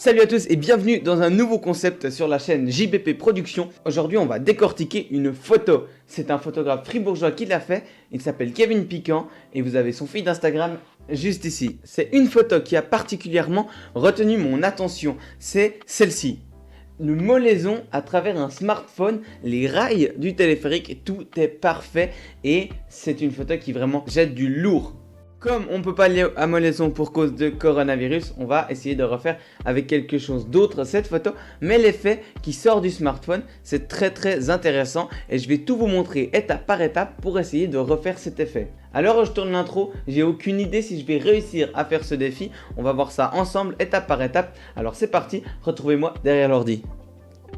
Salut à tous et bienvenue dans un nouveau concept sur la chaîne JBP Productions. Aujourd'hui on va décortiquer une photo. C'est un photographe fribourgeois qui l'a fait, il s'appelle Kevin Piquant et vous avez son feed d'Instagram juste ici. C'est une photo qui a particulièrement retenu mon attention, c'est celle-ci. Le molaison à travers un smartphone, les rails du téléphérique, tout est parfait et c'est une photo qui vraiment jette du lourd. Comme on ne peut pas aller à Molaison pour cause de coronavirus, on va essayer de refaire avec quelque chose d'autre cette photo. Mais l'effet qui sort du smartphone, c'est très intéressant et je vais tout vous montrer étape par étape pour essayer de refaire cet effet. Alors où je tourne l'intro, j'ai aucune idée si je vais réussir à faire ce défi. On va voir ça ensemble étape par étape. Alors c'est parti, retrouvez-moi derrière l'ordi.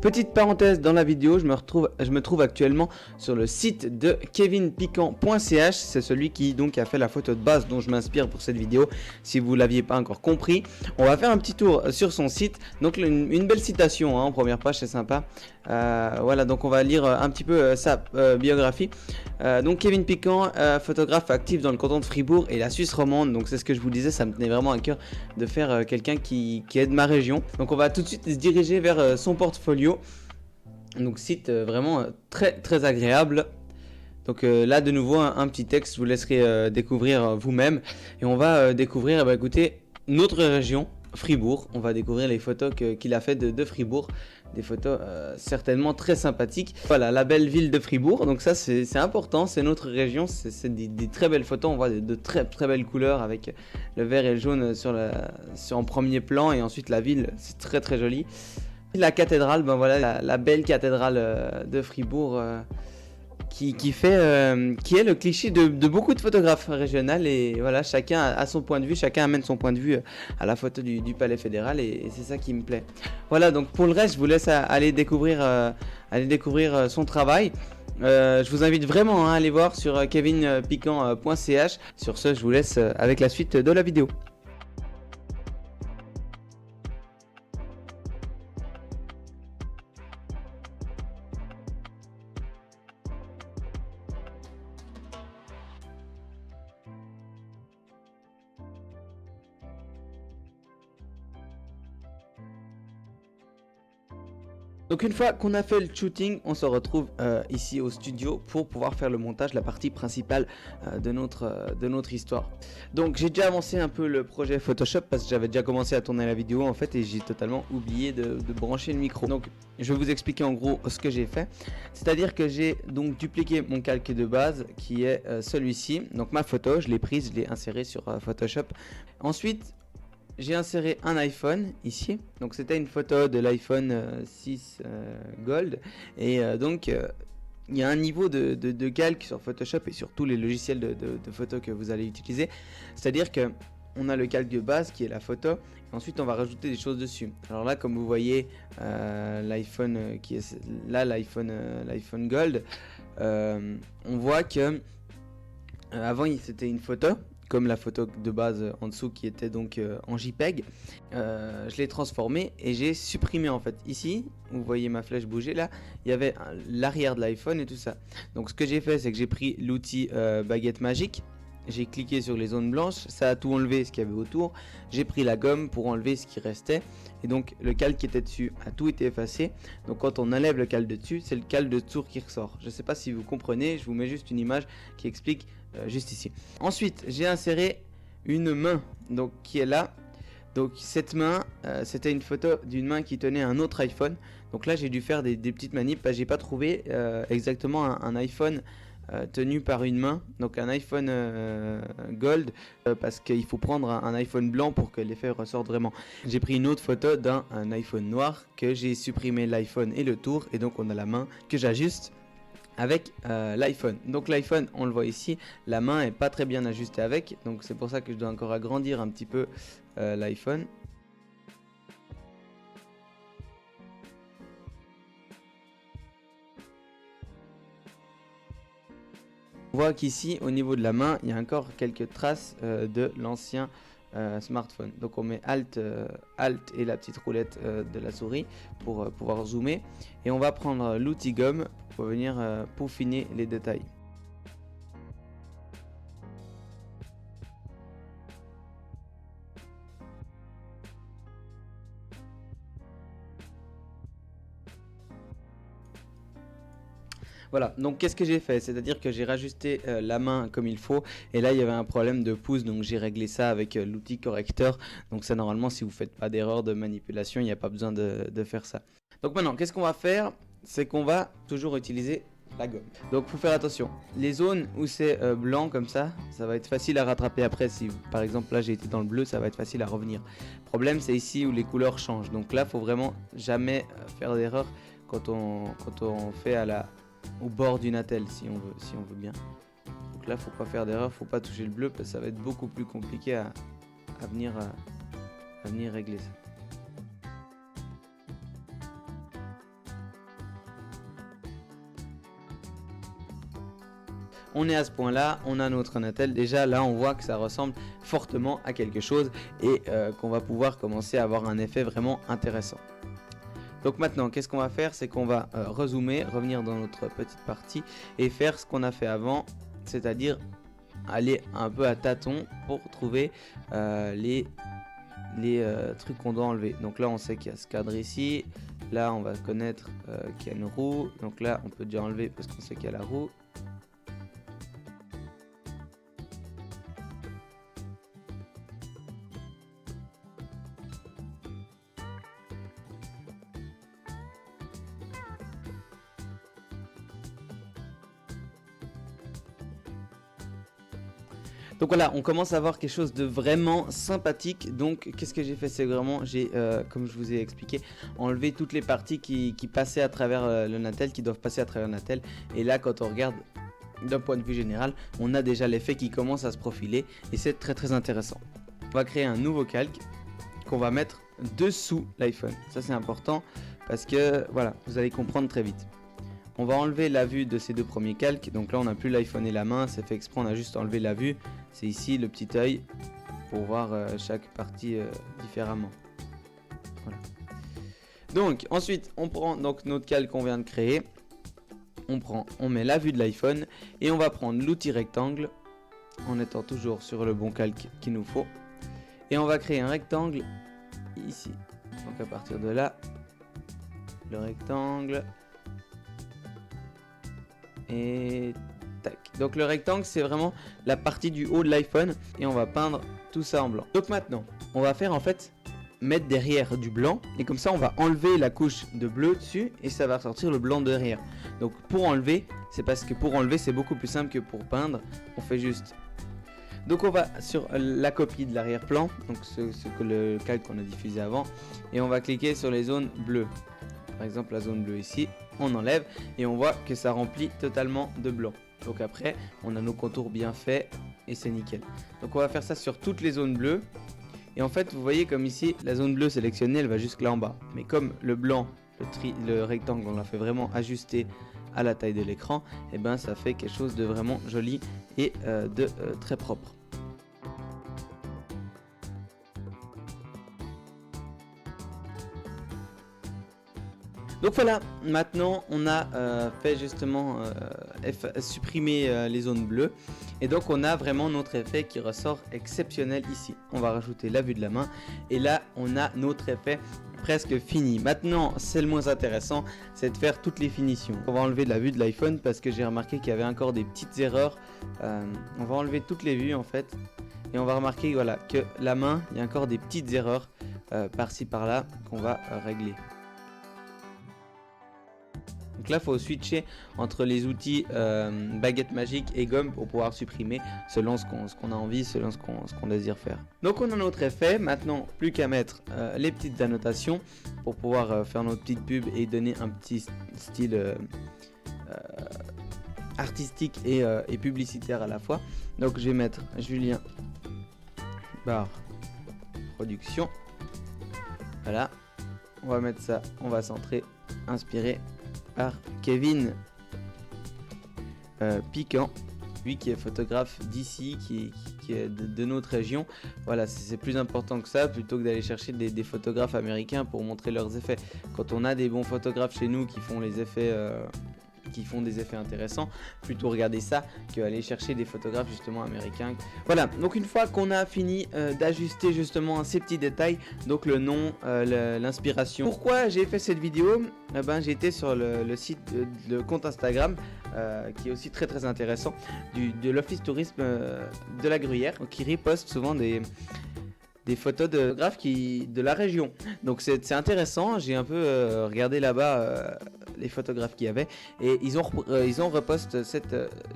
Petite parenthèse dans la vidéo, je me trouve actuellement sur le site de kevinpiquant.ch. C'est celui qui donc a fait la photo de base dont je m'inspire pour cette vidéo. Si vous ne l'aviez pas encore compris, on va faire un petit tour sur son site. Donc une belle citation en première page, c'est sympa. Voilà, donc on va lire un petit peu sa biographie. Donc Kevin Piquant, photographe actif dans le canton de Fribourg et la Suisse romande. Donc c'est ce que je vous disais, ça me tenait vraiment à cœur de faire quelqu'un qui est de ma région. Donc on va tout de suite se diriger vers son portfolio. Donc site vraiment très agréable. Donc là de nouveau un petit texte, je vous laisserai découvrir vous-même. Et on va découvrir, écoutez, notre région, Fribourg. On va découvrir les photos qu'il a fait de Fribourg. Des photos certainement très sympathiques. Voilà, la belle ville de Fribourg. Donc ça c'est important, c'est notre région. C'est des très belles photos. On voit de très belles couleurs avec le vert et le jaune en premier plan. Et ensuite la ville, c'est très joli. La cathédrale, voilà, la belle cathédrale de Fribourg qui est le cliché de beaucoup de photographes régionaux. Et voilà, chacun a son point de vue, chacun amène son point de vue à la photo du Palais fédéral et c'est ça qui me plaît. Voilà, donc pour le reste, je vous laisse aller découvrir son travail. Je vous invite vraiment à aller voir sur kevinpiquant.ch. Sur ce, je vous laisse avec la suite de la vidéo. Donc une fois qu'on a fait le shooting, on se retrouve ici au studio pour pouvoir faire le montage, la partie principale de notre histoire. Donc j'ai déjà avancé un peu le projet Photoshop parce que j'avais déjà commencé à tourner la vidéo en fait et j'ai totalement oublié de brancher le micro. Donc je vais vous expliquer en gros ce que j'ai fait. C'est-à-dire que j'ai donc dupliqué mon calque de base qui est celui-ci. Donc ma photo, je l'ai prise, je l'ai insérée sur Photoshop. Ensuite, j'ai inséré un iPhone ici, donc c'était une photo de l'iPhone 6 Gold et donc il y a un niveau de calque sur Photoshop et sur tous les logiciels de photo que vous allez utiliser, c'est-à-dire que on a le calque de base qui est la photo et ensuite on va rajouter des choses dessus. Alors là comme vous voyez l'iPhone qui est là l'iPhone Gold, on voit que avant c'était une photo comme la photo de base en dessous qui était donc en JPEG. Je l'ai transformé et j'ai supprimé en fait. Ici, vous voyez ma flèche bouger là, il y avait l'arrière de l'iPhone et tout ça. Donc ce que j'ai fait, c'est que j'ai pris l'outil baguette magique. J'ai cliqué sur les zones blanches, ça a tout enlevé ce qu'il y avait autour. J'ai pris la gomme pour enlever ce qui restait. Et donc le calque qui était dessus a tout été effacé. Donc quand on enlève le calque de dessus, c'est le calque de dessous qui ressort. Je ne sais pas si vous comprenez, je vous mets juste une image qui explique juste ici. Ensuite, j'ai inséré une main donc qui est là. Donc cette main, c'était une photo d'une main qui tenait un autre iPhone. Donc là, j'ai dû faire des petites manips parce que j'ai pas trouvé exactement un iPhone tenu par une main, donc un iPhone Gold, parce qu'il faut prendre un iPhone blanc pour que l'effet ressorte vraiment. J'ai pris une autre photo d'un iPhone noir que j'ai supprimé l'iPhone et le tour, et donc on a la main que j'ajuste avec l'iPhone. Donc l'iPhone, on le voit ici, la main est pas très bien ajustée avec, donc c'est pour ça que je dois encore agrandir un petit peu l'iPhone. On voit qu'ici au niveau de la main il y a encore quelques traces de l'ancien smartphone. Donc on met Alt et la petite roulette de la souris pour pouvoir zoomer et on va prendre l'outil gomme pour venir peaufiner les détails. Voilà, donc qu'est-ce que j'ai fait? C'est-à-dire que j'ai rajusté la main comme il faut, et là il y avait un problème de pouce, donc j'ai réglé ça avec l'outil correcteur. Donc ça, normalement, si vous faites pas d'erreur de manipulation, il n'y a pas besoin de faire ça. Donc maintenant, qu'est-ce qu'on va faire? C'est qu'on va toujours utiliser la gomme. Donc faut faire attention. Les zones où c'est blanc comme ça va être facile à rattraper après. Si par exemple là j'ai été dans le bleu, ça va être facile à revenir. Le problème, c'est ici où les couleurs changent. Donc là, faut vraiment jamais faire d'erreur quand on fait au bord d'une attelle, si on veut bien. Donc là, faut pas faire d'erreur, faut pas toucher le bleu parce que ça va être beaucoup plus compliqué à venir régler ça. On est à ce point là, on a notre Natel. Déjà là on voit que ça ressemble fortement à quelque chose et qu'on va pouvoir commencer à avoir un effet vraiment intéressant. Donc maintenant, qu'est-ce qu'on va faire? C'est qu'on va rezoomer, revenir dans notre petite partie et faire ce qu'on a fait avant, c'est-à-dire aller un peu à tâtons pour trouver les trucs qu'on doit enlever. Donc là on sait qu'il y a ce cadre ici, là on va connaître qu'il y a une roue, donc là on peut déjà enlever parce qu'on sait qu'il y a la roue. Donc voilà, on commence à avoir quelque chose de vraiment sympathique. Donc qu'est-ce que j'ai fait? C'est vraiment, j'ai, comme je vous ai expliqué, enlevé toutes les parties qui passaient à travers le Natel, qui doivent passer à travers le Natel. Et là, quand on regarde d'un point de vue général, on a déjà l'effet qui commence à se profiler. Et c'est très très intéressant. On va créer un nouveau calque qu'on va mettre dessous l'iPhone. Ça c'est important parce que voilà, vous allez comprendre très vite. On va enlever la vue de ces deux premiers calques. Donc là on n'a plus l'iPhone et la main, c'est fait exprès, on a juste enlevé la vue. C'est ici le petit œil pour voir chaque partie différemment. Voilà. Donc ensuite on prend donc notre calque qu'on vient de créer. On met la vue de l'iPhone et on va prendre l'outil rectangle en étant toujours sur le bon calque qu'il nous faut. Et on va créer un rectangle ici. Donc à partir de là, le rectangle. Et tac. Donc le rectangle, c'est vraiment la partie du haut de l'iPhone et on va peindre tout ça en blanc. Donc maintenant, on va faire en fait mettre derrière du blanc et comme ça on va enlever la couche de bleu dessus et ça va sortir le blanc derrière. Donc pour enlever, c'est parce que pour enlever c'est beaucoup plus simple que pour peindre. On fait juste. Donc on va sur la copie de l'arrière-plan, donc ce que le calque qu'on a diffusé avant, et on va cliquer sur les zones bleues. Par exemple la zone bleue ici, on enlève et on voit que ça remplit totalement de blanc. Donc après on a nos contours bien faits et c'est nickel. Donc on va faire ça sur toutes les zones bleues. Et en fait vous voyez comme ici la zone bleue sélectionnée elle va jusque là en bas. Mais comme le blanc, le rectangle on l'a fait vraiment ajuster à la taille de l'écran, et ben ça fait quelque chose de vraiment joli et de très propre. Donc voilà, maintenant on a fait justement supprimer les zones bleues et donc on a vraiment notre effet qui ressort exceptionnel ici. On va rajouter la vue de la main et là on a notre effet presque fini. Maintenant c'est le moins intéressant, c'est de faire toutes les finitions. On va enlever la vue de l'iPhone parce que j'ai remarqué qu'il y avait encore des petites erreurs. On va enlever toutes les vues en fait et on va remarquer voilà, que la main, il y a encore des petites erreurs par-ci par-là qu'on va régler. Donc là, il faut switcher entre les outils baguette magique et gomme pour pouvoir supprimer selon ce qu'on a envie, selon ce qu'on désire faire. Donc on a notre effet, maintenant plus qu'à mettre les petites annotations pour pouvoir faire notre petite pub et donner un petit style artistique et publicitaire à la fois. Donc je vais mettre Julien barre production. Voilà, on va mettre ça, on va centrer, inspiré par Kevin Piquant, lui qui est photographe d'ici, qui est de notre région. Voilà, c'est plus important que ça, plutôt que d'aller chercher des photographes américains pour montrer leurs effets. Quand on a des bons photographes chez nous qui font les effets qui font des effets intéressants. Plutôt regarder ça qu'aller chercher des photographes justement américains. Voilà, donc une fois qu'on a fini d'ajuster justement ces petits détails, donc le nom, l'inspiration. Pourquoi j'ai fait cette vidéo? J'ai été sur le site, le compte Instagram qui est aussi très intéressant de l'office tourisme de la Gruyère, qui reposte souvent des photos de photographes de la région. Donc c'est intéressant, j'ai un peu regardé là-bas les photographes qu'il y avait, et ils ont reposté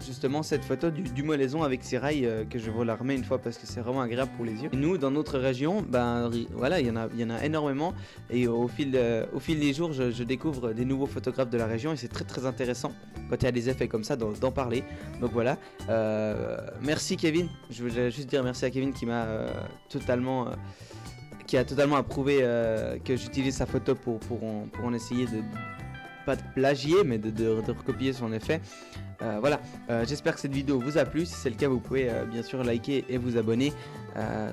justement cette photo du Molaison avec ses rails que je vous la remets une fois parce que c'est vraiment agréable pour les yeux. Et nous dans notre région, voilà, il y en a énormément, et au fil des jours je découvre des nouveaux photographes de la région, et c'est très intéressant quand il y a des effets comme ça d'en parler. Donc voilà, merci Kevin, je voulais juste dire merci à Kevin qui m'a qui a totalement approuvé que j'utilise sa photo pour en essayer pas de plagier, mais de recopier son effet. Voilà, j'espère que cette vidéo vous a plu. Si c'est le cas, vous pouvez bien sûr liker et vous abonner.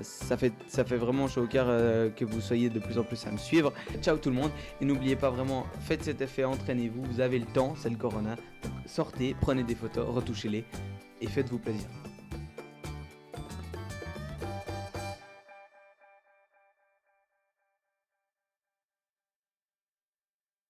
Ça fait vraiment chaud au cœur que vous soyez de plus en plus à me suivre. Ciao tout le monde, et n'oubliez pas vraiment, faites cet effet, entraînez-vous, vous avez le temps, c'est le corona. Donc sortez, prenez des photos, retouchez-les et faites-vous plaisir.